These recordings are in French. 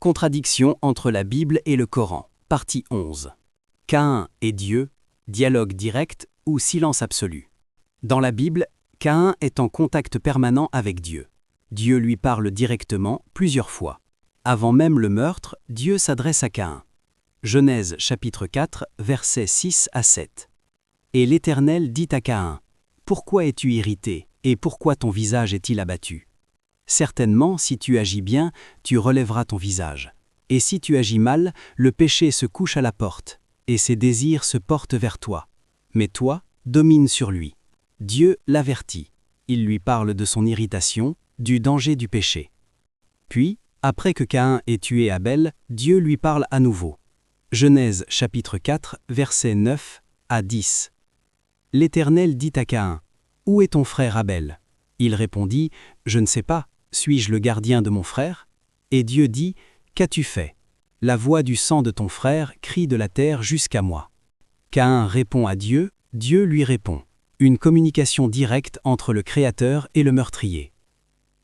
Contradiction entre la Bible et le Coran. Partie 11. Caïn et Dieu, dialogue direct ou silence absolu. Dans la Bible, Caïn est en contact permanent avec Dieu. Dieu lui parle directement plusieurs fois. Avant même le meurtre, Dieu s'adresse à Caïn. Genèse chapitre 4, versets 6 à 7. Et l'Éternel dit à Caïn, « Pourquoi es-tu irrité, et pourquoi ton visage est-il abattu ? Certainement, si tu agis bien, tu relèveras ton visage. Et si tu agis mal, le péché se couche à la porte, et ses désirs se portent vers toi. Mais toi, domine sur lui. » Dieu l'avertit. Il lui parle de son irritation, du danger du péché. Puis, après que Caïn ait tué Abel, Dieu lui parle à nouveau. Genèse chapitre 4, versets 9 à 10. L'Éternel dit à Caïn, « Où est ton frère Abel ?» Il répondit, « Je ne sais pas. Suis-je le gardien de mon frère ?» Et Dieu dit, « Qu'as-tu fait ? La voix du sang de ton frère crie de la terre jusqu'à moi. » Caïn répond à Dieu, Dieu lui répond. Une communication directe entre le Créateur et le meurtrier.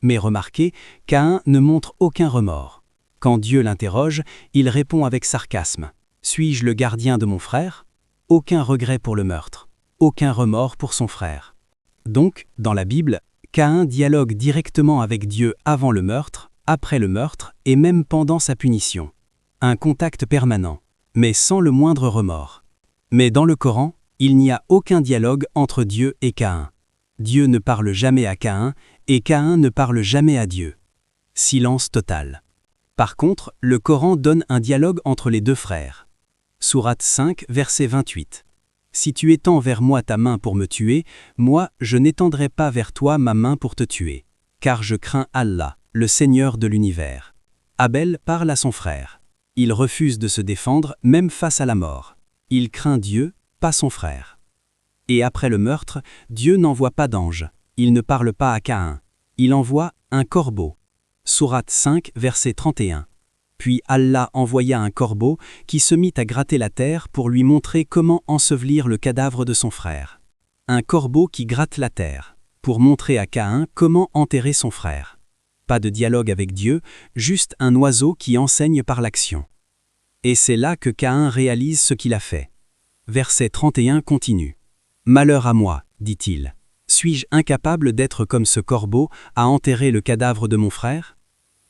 Mais remarquez, Caïn ne montre aucun remords. Quand Dieu l'interroge, il répond avec sarcasme. « Suis-je le gardien de mon frère ?» Aucun regret pour le meurtre. Aucun remords pour son frère. Donc, dans la Bible, Caïn dialogue directement avec Dieu avant le meurtre, après le meurtre et même pendant sa punition. Un contact permanent, mais sans le moindre remords. Mais dans le Coran, il n'y a aucun dialogue entre Dieu et Caïn. Dieu ne parle jamais à Caïn et Caïn ne parle jamais à Dieu. Silence total. Par contre, le Coran donne un dialogue entre les deux frères. Sourate 5, verset 28. Si tu étends vers moi ta main pour me tuer, moi, je n'étendrai pas vers toi ma main pour te tuer, car je crains Allah, le Seigneur de l'univers. Abel parle à son frère. Il refuse de se défendre, même face à la mort. Il craint Dieu, pas son frère. Et après le meurtre, Dieu n'envoie pas d'ange. Il ne parle pas à Caïn. Il envoie un corbeau. Sourate 5, verset 31. Puis Allah envoya un corbeau qui se mit à gratter la terre pour lui montrer comment ensevelir le cadavre de son frère. Un corbeau qui gratte la terre, pour montrer à Caïn comment enterrer son frère. Pas de dialogue avec Dieu, juste un oiseau qui enseigne par l'action. Et c'est là que Caïn réalise ce qu'il a fait. Verset 31 continue. « Malheur à moi, dit-il. Suis-je incapable d'être comme ce corbeau à enterrer le cadavre de mon frère ?»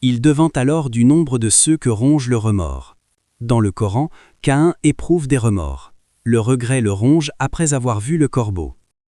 Il devint alors du nombre de ceux que ronge le remords. Dans le Coran, Caïn éprouve des remords. Le regret le ronge après avoir vu le corbeau.